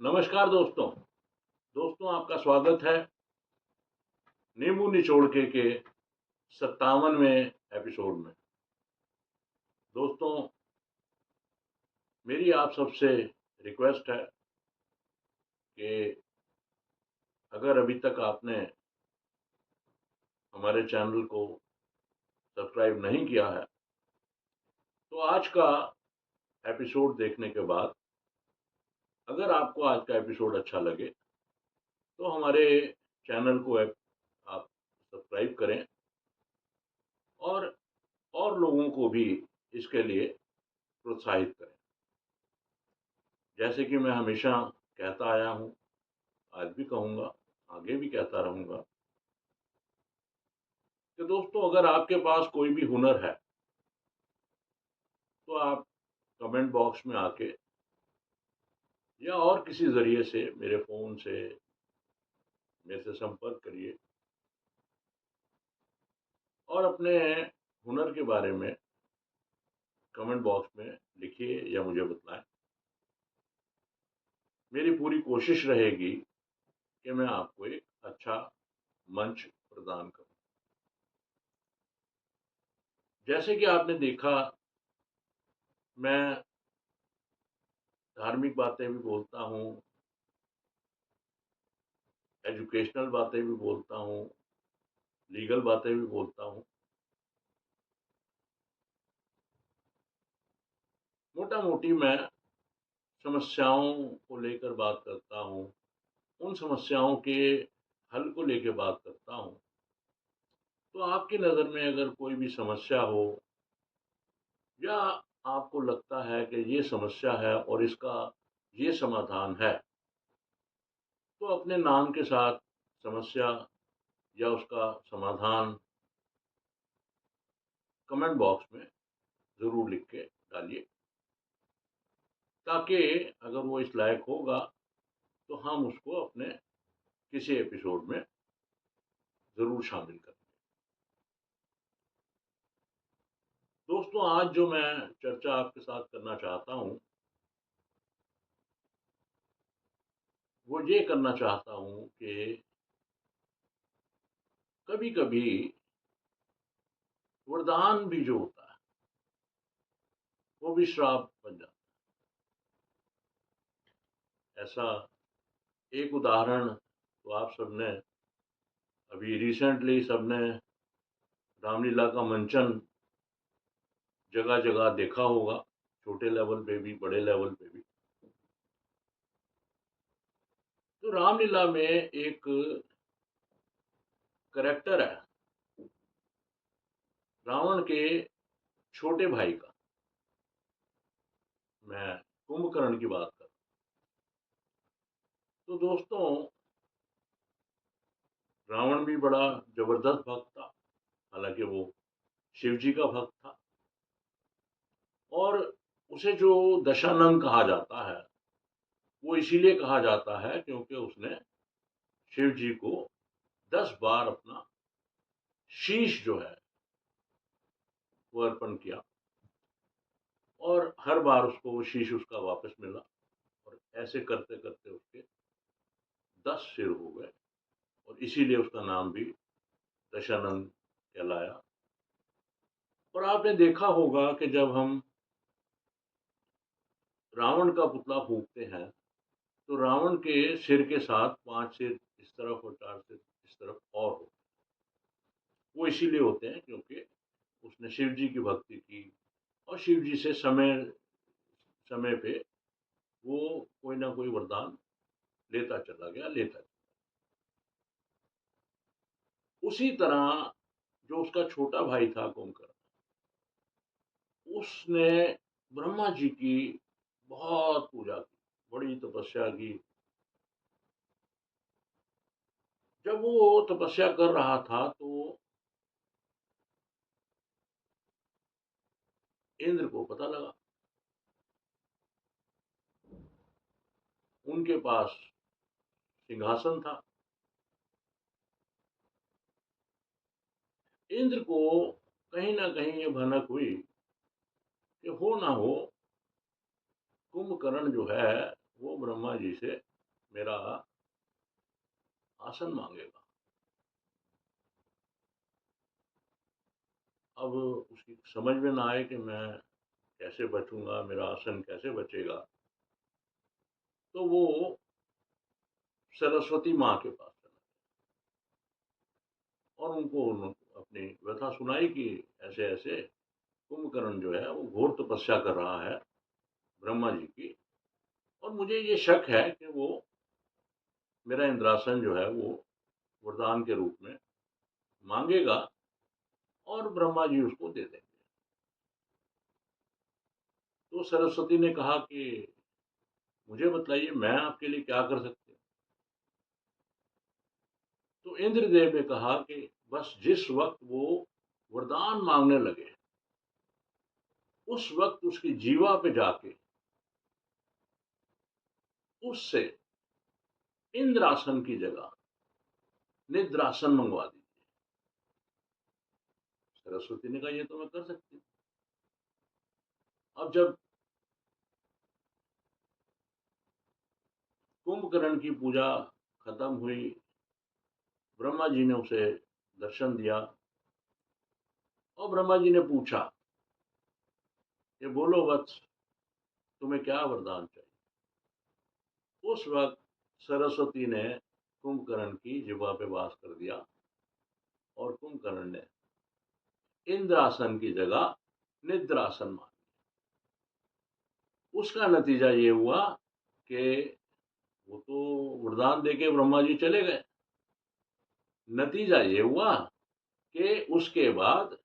नमस्कार दोस्तों। आपका स्वागत है नींबू निचोड़ के 57वें एपिसोड में। दोस्तों, मेरी आप सबसे रिक्वेस्ट है कि अगर अभी तक आपने हमारे चैनल को सब्सक्राइब नहीं किया है तो आज का एपिसोड देखने के बाद अगर आपको आज का एपिसोड अच्छा लगे तो हमारे चैनल को आप सब्सक्राइब करें और लोगों को भी इसके लिए प्रोत्साहित करें। जैसे कि मैं हमेशा कहता आया हूँ, आज भी कहूँगा, आगे भी कहता रहूँगा कि दोस्तों, अगर आपके पास कोई भी हुनर है तो आप कमेंट बॉक्स में आके या और किसी ज़रिए से मेरे फ़ोन से मेरे से संपर्क करिए और अपने हुनर के बारे में कमेंट बॉक्स में लिखिए या मुझे बतलाएं। मेरी पूरी कोशिश रहेगी कि मैं आपको एक अच्छा मंच प्रदान करूं। जैसे कि आपने देखा, मैं धार्मिक बातें भी बोलता हूँ, एजुकेशनल बातें भी बोलता हूँ, लीगल बातें भी बोलता हूँ। मोटा मोटी मैं समस्याओं को लेकर बात करता हूँ, उन समस्याओं के हल को लेकर बात करता हूँ। तो आपकी नज़र में अगर कोई भी समस्या हो या आपको लगता है कि ये समस्या है और इसका ये समाधान है, तो अपने नाम के साथ समस्या या उसका समाधान कमेंट बॉक्स में ज़रूर लिख के डालिए, ताकि अगर वो इस लायक होगा तो हम उसको अपने किसी एपिसोड में ज़रूर शामिल करें। दोस्तों, आज जो मैं चर्चा आपके साथ करना चाहता हूँ, वो ये करना चाहता हूँ कि कभी-कभी वरदान भी जो होता है, वो भी श्राप बन जाता है। ऐसा एक उदाहरण तो आप सबने अभी रिसेंटली सबने रामलीला का मंचन जगह-जगह देखा होगा, छोटे लेवल पे भी, बड़े लेवल पे भी। तो रामलीला में एक करैक्टर है, रावण के छोटे भाई का। मैं कुंभकर्ण की बात कर रहा हूँ। तो दोस्तों, रावण भी बड़ा जबरदस्त भक्त था, हालांकि वो शिव जी का भक्त था। और उसे जो दशानन कहा जाता है, वो इसीलिए कहा जाता है क्योंकि उसने शिव जी को 10 बार अपना शीश जो है वो अर्पण किया और हर बार उसको वो शीश उसका वापस मिला और ऐसे करते करते उसके 10 सिर हो गए और इसीलिए उसका नाम भी दशानन कहलाया। और आपने देखा होगा कि जब हम रावण का पुतला फूंकते हैं तो रावण के सिर के साथ 5 सिर इस तरफ और 4 सिर इस तरफ और होते हैं। वो इसीलिए होते हैं क्योंकि उसने शिव जी की भक्ति की और शिव जी से समय समय पे वो कोई ना कोई वरदान लेता चला गया, लेता चला। उसी तरह जो उसका छोटा भाई था कुंभकर्ण, उसने ब्रह्मा जी की बहुत पूजा की, बड़ी तपस्या की। जब वो तपस्या कर रहा था तो इंद्र को पता लगा। उनके पास सिंहासन था। इंद्र को कहीं ना कहीं ये भनक हुई कि हो ना हो कुंभकर्ण जो है वो ब्रह्मा जी से मेरा आसन मांगेगा। अब उसकी समझ में ना आए कि मैं कैसे बचूंगा, मेरा आसन कैसे बचेगा, तो वो सरस्वती माँ के पास चला और उनको अपनी व्यथा सुनाई कि ऐसे ऐसे कुंभकर्ण जो है वो घोर तपस्या कर रहा है ब्रह्मा जी की, और मुझे ये शक है कि वो मेरा इंद्रासन जो है वो वरदान के रूप में मांगेगा और ब्रह्मा जी उसको दे देंगे। तो सरस्वती ने कहा कि मुझे बतलाइए, मैं आपके लिए क्या कर सकती हूँ। तो इंद्रदेव ने कहा कि बस जिस वक्त वो वरदान मांगने लगे उस वक्त उसकी जीवा पे जाके उससे इंद्रासन की जगह निद्रासन मंगवा दीजिए। सरस्वती ने कहा ये तो मैं कर सकती हूँ। अब जब कुंभकर्ण की पूजा खत्म हुई, ब्रह्मा जी ने उसे दर्शन दिया और ब्रह्मा जी ने पूछा कि बोलो वत्स, तुम्हें क्या वरदान चाहिए। उस वक्त सरस्वती ने कुंभकर्ण की जिह्वा पे वास कर दिया और कुंभकर्ण ने इंद्रासन की जगह निद्रासन मान। उसका नतीजा ये हुआ कि वो तो वरदान देके ब्रह्मा जी चले गए। नतीजा ये हुआ कि उसके बाद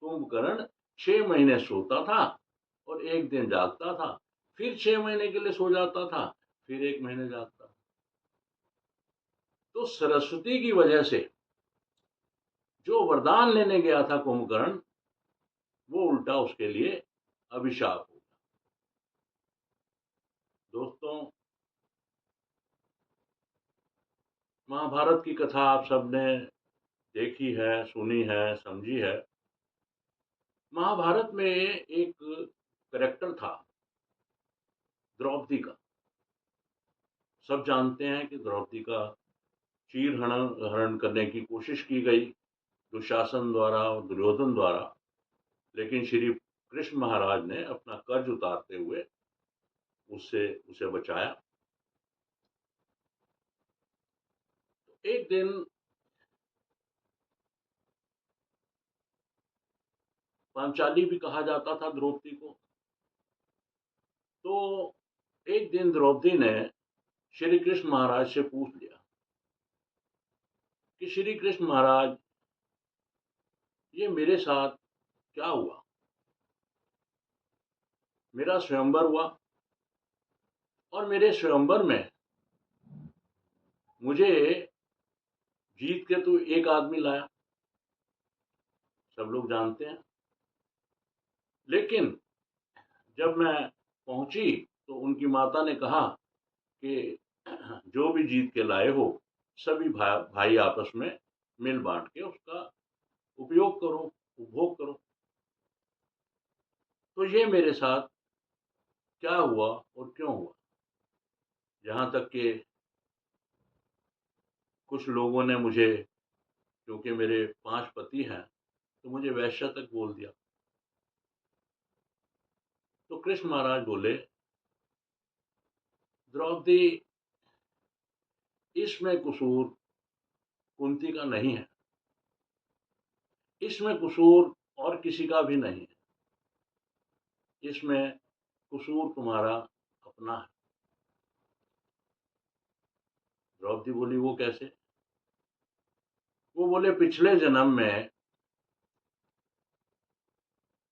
कुंभकर्ण 6 महीने सोता था और एक दिन जागता था, फिर 6 महीने के लिए सो जाता था, फिर 1 महीने जागता था। तो सरस्वती की वजह से जो वरदान लेने गया था कुंभकर्ण, वो उल्टा उसके लिए अभिशाप हो गया। दोस्तों, महाभारत की कथा आप सबने देखी है, सुनी है, समझी है। महाभारत में एक करेक्टर था द्रौपदी का। सब जानते हैं कि द्रौपदी का चीर हरण हरण करने की कोशिश की गई दुशासन द्वारा और दुर्योधन द्वारा, लेकिन श्री कृष्ण महाराज ने अपना कर्ज उतारते हुए उससे उसे बचाया। एक दिन पांचाली भी कहा जाता था द्रौपदी को। तो एक दिन द्रौपदी ने श्री कृष्ण महाराज से पूछ लिया कि श्री कृष्ण महाराज, ये मेरे साथ क्या हुआ। मेरा स्वयंवर हुआ और मेरे स्वयंवर में मुझे जीत के तो एक आदमी लाया, सब लोग जानते हैं। लेकिन जब मैं पहुंची तो उनकी माता ने कहा कि जो भी जीत के लाए हो सभी भाई आपस में मिल बांट के उसका उपयोग करो, उपभोग करो। तो ये मेरे साथ क्या हुआ और क्यों हुआ। जहां तक कि कुछ लोगों ने मुझे, क्योंकि मेरे 5 पति हैं, तो मुझे वैश्य तक बोल दिया। तो कृष्ण महाराज बोले, द्रौपदी, इसमें कसूर कुंती का नहीं है, इसमें कसूर और किसी का भी नहीं है, इसमें कसूर तुम्हारा अपना है। द्रौपदी बोली, वो कैसे। वो बोले, पिछले जन्म में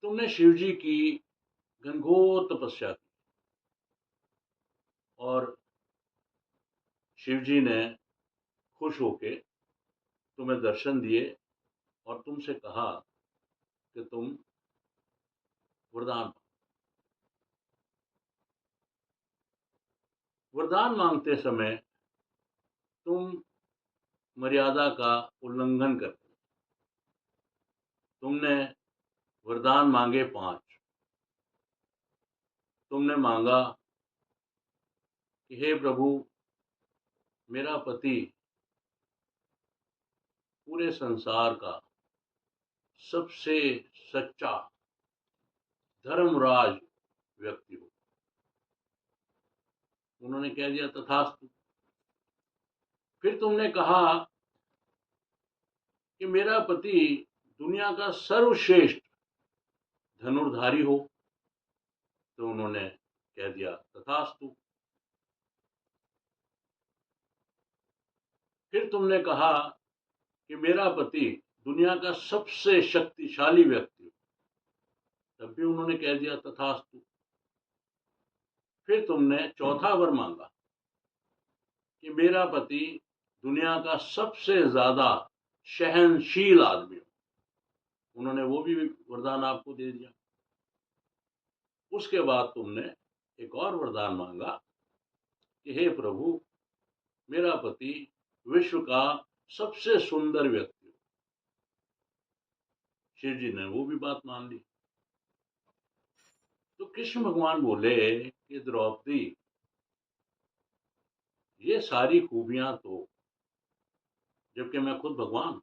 तुमने शिव जी की घनघोर तपस्या की और शिव जी ने खुश होके तुम्हें दर्शन दिए और तुमसे कहा कि तुम वरदान। वरदान मांगते समय तुम मर्यादा का उल्लंघन करते। तुमने वरदान मांगे 5। तुमने मांगा कि हे प्रभु, मेरा पति पूरे संसार का सबसे सच्चा धर्मराज व्यक्ति हो। उन्होंने कह दिया तथास्तु। फिर तुमने कहा कि मेरा पति दुनिया का सर्वश्रेष्ठ धनुर्धारी हो, तो उन्होंने कह दिया तथास्तु। फिर तुमने कहा कि मेरा पति दुनिया का सबसे शक्तिशाली व्यक्ति हो, तब भी उन्होंने कह दिया तथास्तु। फिर तुमने चौथा वर मांगा कि मेरा पति दुनिया का सबसे ज्यादा सहनशील आदमी हो, उन्होंने वो भी वरदान आपको दे दिया। उसके बाद तुमने एक और वरदान मांगा कि हे प्रभु, मेरा पति विश्व का सबसे सुंदर व्यक्ति हो। शिव जी ने वो भी बात मान ली। तो कृष्ण भगवान बोले कि द्रौपदी, ये सारी खूबियां तो, जबकि मैं खुद भगवान,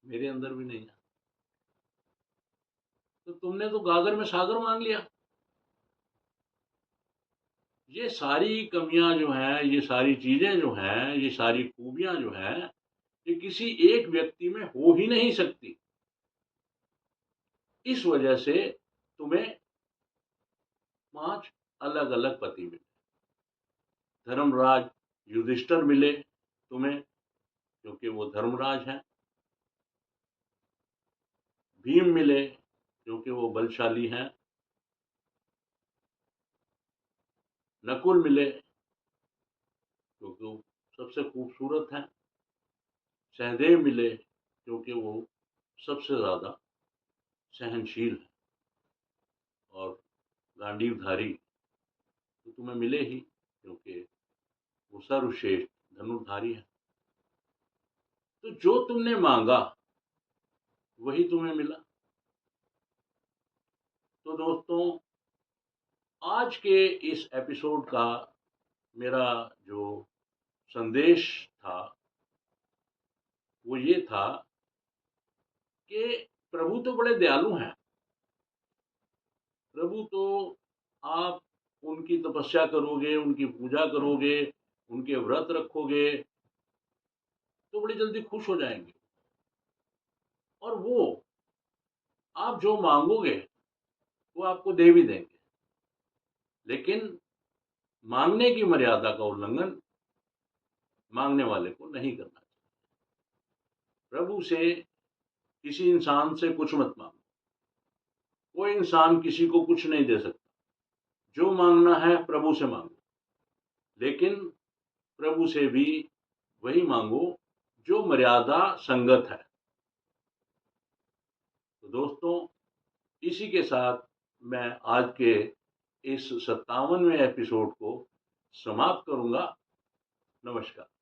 मेरे अंदर भी नहीं है, तो तुमने तो गागर में सागर मांग लिया। ये सारी कमियां जो हैं, ये सारी चीजें जो हैं, ये सारी खूबियां जो हैं, ये किसी एक व्यक्ति में हो ही नहीं सकती। इस वजह से तुम्हें 5 अलग अलग पति मिले। धर्मराज युधिष्ठिर मिले तुम्हें, क्योंकि वो धर्मराज हैं। भीम मिले क्योंकि वो बलशाली हैं। नकुल मिले क्योंकि वो सबसे खूबसूरत हैं। सहदेव मिले क्योंकि वो सबसे ज्यादा सहनशील है। और गांडीवधारी तो तुम्हें मिले ही क्योंकि वो सर्वश्रेष्ठ धनुर्धारी है। तो जो तुमने मांगा वही तुम्हें मिला। तो दोस्तों, आज के इस एपिसोड का मेरा जो संदेश था वो ये था कि प्रभु तो बड़े दयालु हैं। प्रभु तो, आप उनकी तपस्या करोगे, उनकी पूजा करोगे, उनके व्रत रखोगे तो बड़ी जल्दी खुश हो जाएंगे। और वो आप जो मांगोगे वो आपको दे भी देंगे। लेकिन मांगने की मर्यादा का उल्लंघन मांगने वाले को नहीं करना चाहिए। प्रभु से, किसी इंसान से कुछ मत मांगो। कोई इंसान किसी को कुछ नहीं दे सकता। जो मांगना है प्रभु से मांगो, लेकिन प्रभु से भी वही मांगो जो मर्यादा संगत है। तो दोस्तों, इसी के साथ मैं आज के इस 57वें एपिसोड को समाप्त करूंगा। नमस्कार।